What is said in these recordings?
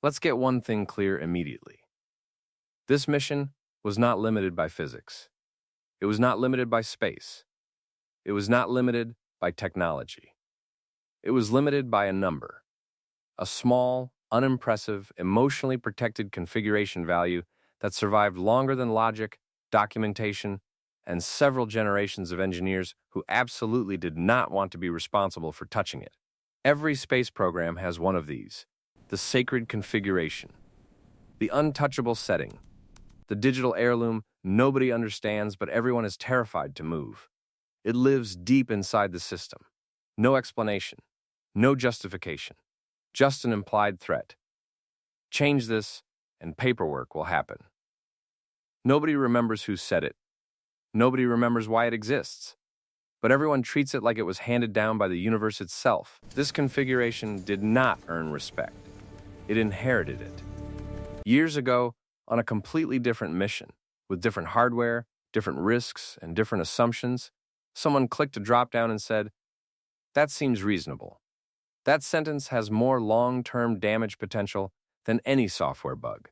Let's get one thing clear immediately. This mission was not limited by physics. It was not limited by space. It was not limited by technology. It was limited by a number. A small, unimpressive, emotionally protected configuration value that survived longer than logic, documentation, and several generations of engineers who absolutely did not want to be responsible for touching it. Every space program has one of these: the sacred configuration, the untouchable setting, the digital heirloom nobody understands but everyone is terrified to move. It lives deep inside the system. No explanation, no justification, just an implied threat. Change this, and paperwork will happen. Nobody remembers who said it. Nobody remembers why it exists. But everyone treats it like it was handed down by the universe itself. This configuration did not earn respect. It inherited it. Years ago, on a completely different mission, with different hardware, different risks, and different assumptions, someone clicked a drop-down and said, "That seems reasonable." That sentence has more long-term damage potential than any software bug.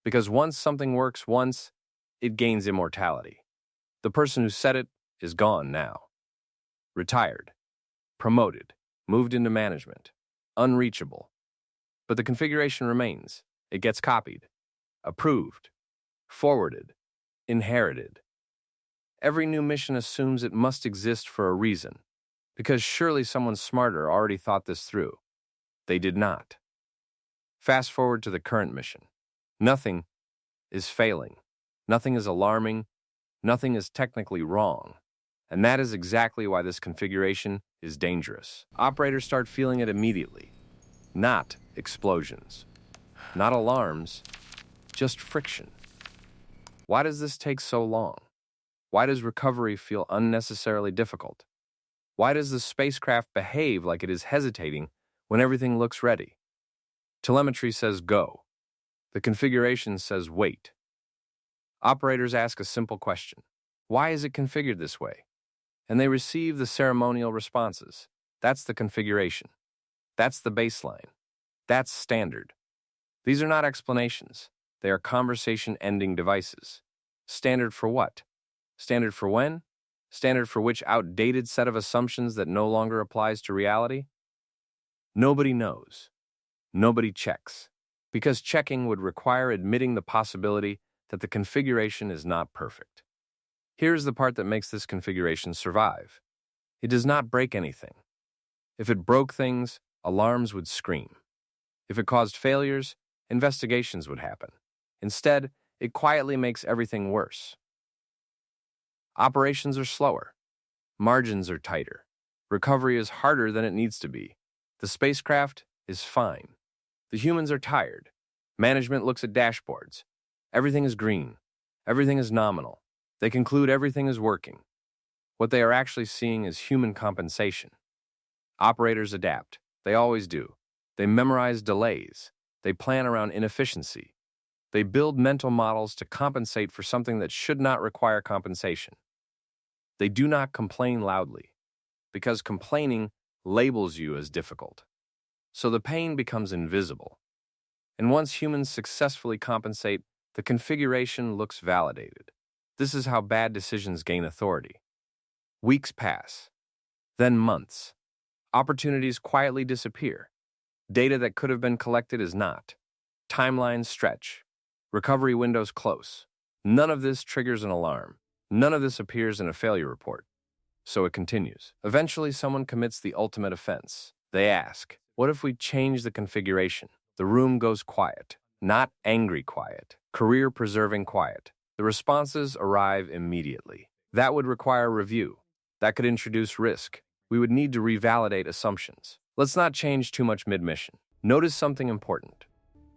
Because once something works once, it gains immortality. The person who said it is gone now. Retired, promoted, moved into management, unreachable. But the configuration remains. It gets copied, approved, forwarded, inherited. Every new mission assumes it must exist for a reason, because surely someone smarter already thought this through. They did not. Fast forward to the current mission. Nothing is failing. Nothing is alarming. Nothing is technically wrong. And that is exactly why this configuration is dangerous. Operators start feeling it immediately. Not explosions. Not alarms. Just friction. Why does this take so long? Why does recovery feel unnecessarily difficult? Why does the spacecraft behave like it is hesitating when everything looks ready? Telemetry says go. The configuration says wait. Operators ask a simple question: why is it configured this way? And they receive the ceremonial responses. That's the configuration. That's the baseline. That's standard. These are not explanations. They are conversation-ending devices. Standard for what? Standard for when? Standard for which outdated set of assumptions that no longer applies to reality? Nobody knows. Nobody checks. Because checking would require admitting the possibility that the configuration is not perfect. Here's the part that makes this configuration survive. It does not break anything. If it broke things, alarms would scream. If it caused failures, investigations would happen. Instead, it quietly makes everything worse. Operations are slower. Margins are tighter. Recovery is harder than it needs to be. The spacecraft is fine. The humans are tired. Management looks at dashboards. Everything is green. Everything is nominal. They conclude everything is working. What they are actually seeing is human compensation. Operators adapt. They always do. They memorize delays. They plan around inefficiency. They build mental models to compensate for something that should not require compensation. They do not complain loudly, because complaining labels you as difficult. So the pain becomes invisible. And once humans successfully compensate, the configuration looks validated. This is how bad decisions gain authority. Weeks pass, then months. Opportunities quietly disappear. Data that could have been collected is not. Timelines stretch. Recovery windows close. None of this triggers an alarm. None of this appears in a failure report. So it continues. Eventually, someone commits the ultimate offense. They ask, what if we change the configuration? The room goes quiet. Not angry quiet. Career-preserving quiet. The responses arrive immediately. That would require review. That could introduce risk. We would need to revalidate assumptions. Let's not change too much mid-mission. Notice something important.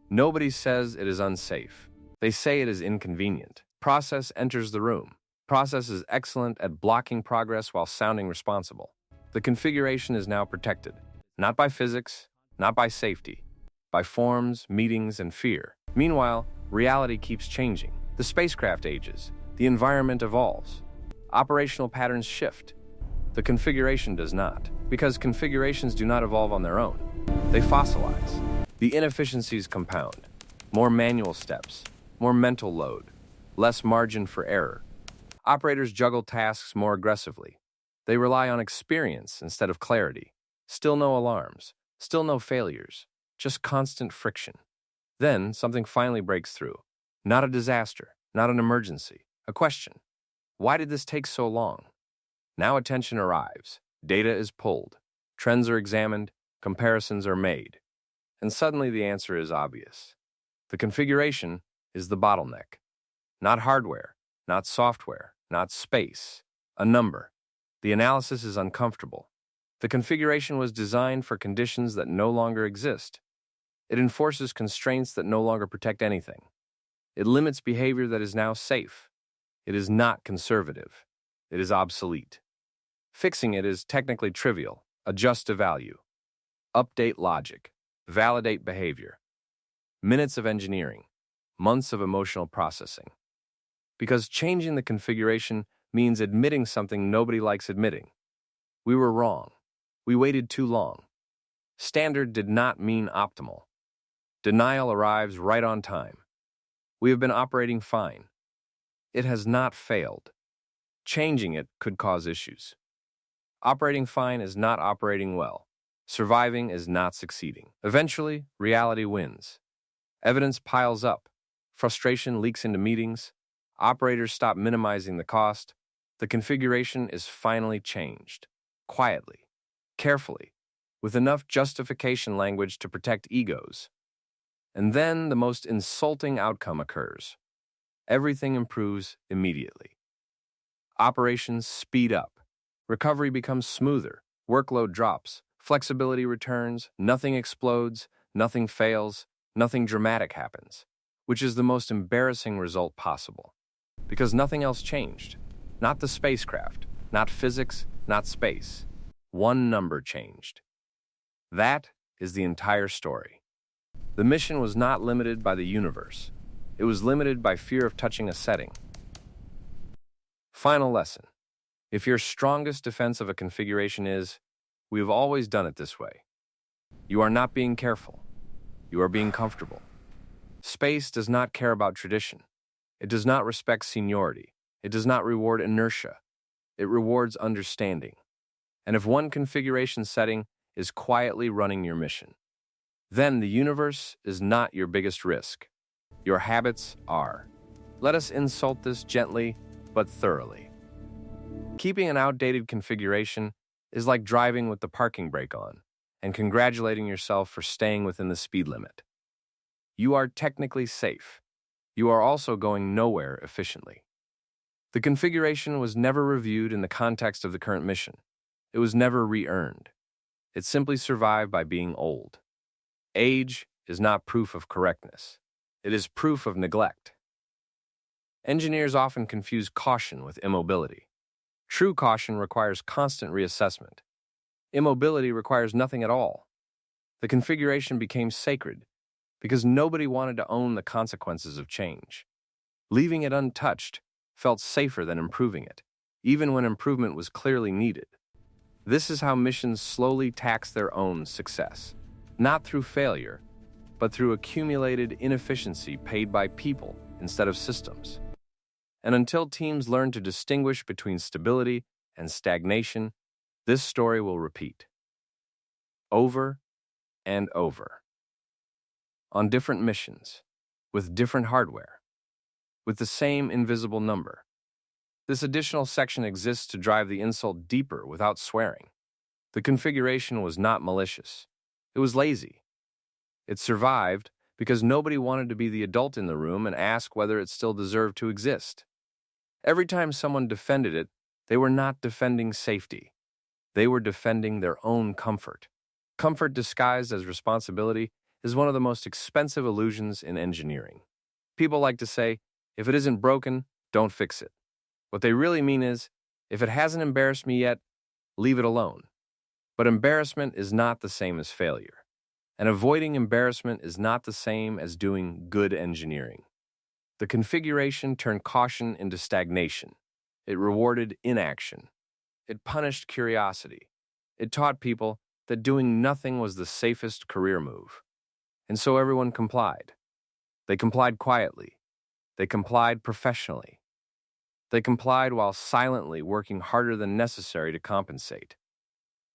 Nobody says it is unsafe. They say it is inconvenient. Process enters the room. Process is excellent at blocking progress while sounding responsible. The configuration is now protected, not by physics, not by safety, by forms, meetings, and fear. Meanwhile, reality keeps changing. The spacecraft ages. The environment evolves. Operational patterns shift. The configuration does not, because configurations do not evolve on their own. They fossilize. The inefficiencies compound. More manual steps, more mental load, less margin for error. Operators juggle tasks more aggressively. They rely on experience instead of clarity. Still no alarms, still no failures, just constant friction. Then something finally breaks through. Not a disaster, not an emergency, a question. Why did this take so long? Now attention arrives, data is pulled, trends are examined, comparisons are made. And suddenly the answer is obvious. The configuration is the bottleneck. Not hardware, not software, not space. A number. The analysis is uncomfortable. The configuration was designed for conditions that no longer exist. It enforces constraints that no longer protect anything. It limits behavior that is now safe. It is not conservative. It is obsolete. Fixing it is technically trivial. Adjust a value. Update logic. Validate behavior. Minutes of engineering. Months of emotional processing. Because changing the configuration means admitting something nobody likes admitting. We were wrong. We waited too long. Standard did not mean optimal. Denial arrives right on time. We have been operating fine. It has not failed. Changing it could cause issues. Operating fine is not operating well. Surviving is not succeeding. Eventually, reality wins. Evidence piles up. Frustration leaks into meetings. Operators stop minimizing the cost. The configuration is finally changed. Quietly, carefully, with enough justification language to protect egos. And then the most insulting outcome occurs. Everything improves immediately. Operations speed up. Recovery becomes smoother. Workload drops. Flexibility returns. Nothing explodes. Nothing fails. Nothing dramatic happens, which is the most embarrassing result possible. Because nothing else changed. Not the spacecraft, not physics, not space. One number changed. That is the entire story. The mission was not limited by the universe. It was limited by fear of touching a setting. Final lesson. If your strongest defense of a configuration is, "We have always done it this way," you are not being careful. You are being comfortable. Space does not care about tradition. It does not respect seniority. It does not reward inertia. It rewards understanding. And if one configuration setting is quietly running your mission, then the universe is not your biggest risk. Your habits are. Let us insult this gently but thoroughly. Keeping an outdated configuration is like driving with the parking brake on and congratulating yourself for staying within the speed limit. You are technically safe. You are also going nowhere efficiently. The configuration was never reviewed in the context of the current mission. It was never re-earned. It simply survived by being old. Age is not proof of correctness. It is proof of neglect. Engineers often confuse caution with immobility. True caution requires constant reassessment. Immobility requires nothing at all. The configuration became sacred because nobody wanted to own the consequences of change. Leaving it untouched felt safer than improving it, even when improvement was clearly needed. This is how missions slowly tax their own success, not through failure, but through accumulated inefficiency paid by people instead of systems. And until teams learn to distinguish between stability and stagnation, this story will repeat. Over and over. On different missions, with different hardware, with the same invisible number. This additional section exists to drive the insult deeper without swearing. The configuration was not malicious. It was lazy. It survived because nobody wanted to be the adult in the room and ask whether it still deserved to exist. Every time someone defended it, they were not defending safety. They were defending their own comfort. Comfort disguised as responsibility is one of the most expensive illusions in engineering. People like to say, if it isn't broken, don't fix it. What they really mean is, if it hasn't embarrassed me yet, leave it alone. But embarrassment is not the same as failure. And avoiding embarrassment is not the same as doing good engineering. The configuration turned caution into stagnation. It rewarded inaction. It punished curiosity. It taught people that doing nothing was the safest career move. And so everyone complied. They complied quietly. They complied professionally. They complied while silently working harder than necessary to compensate.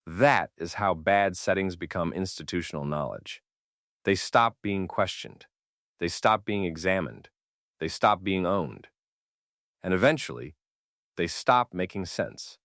That is how bad settings become institutional knowledge. They stop being questioned. They stop being examined. They stop being owned. And eventually, they stop making sense.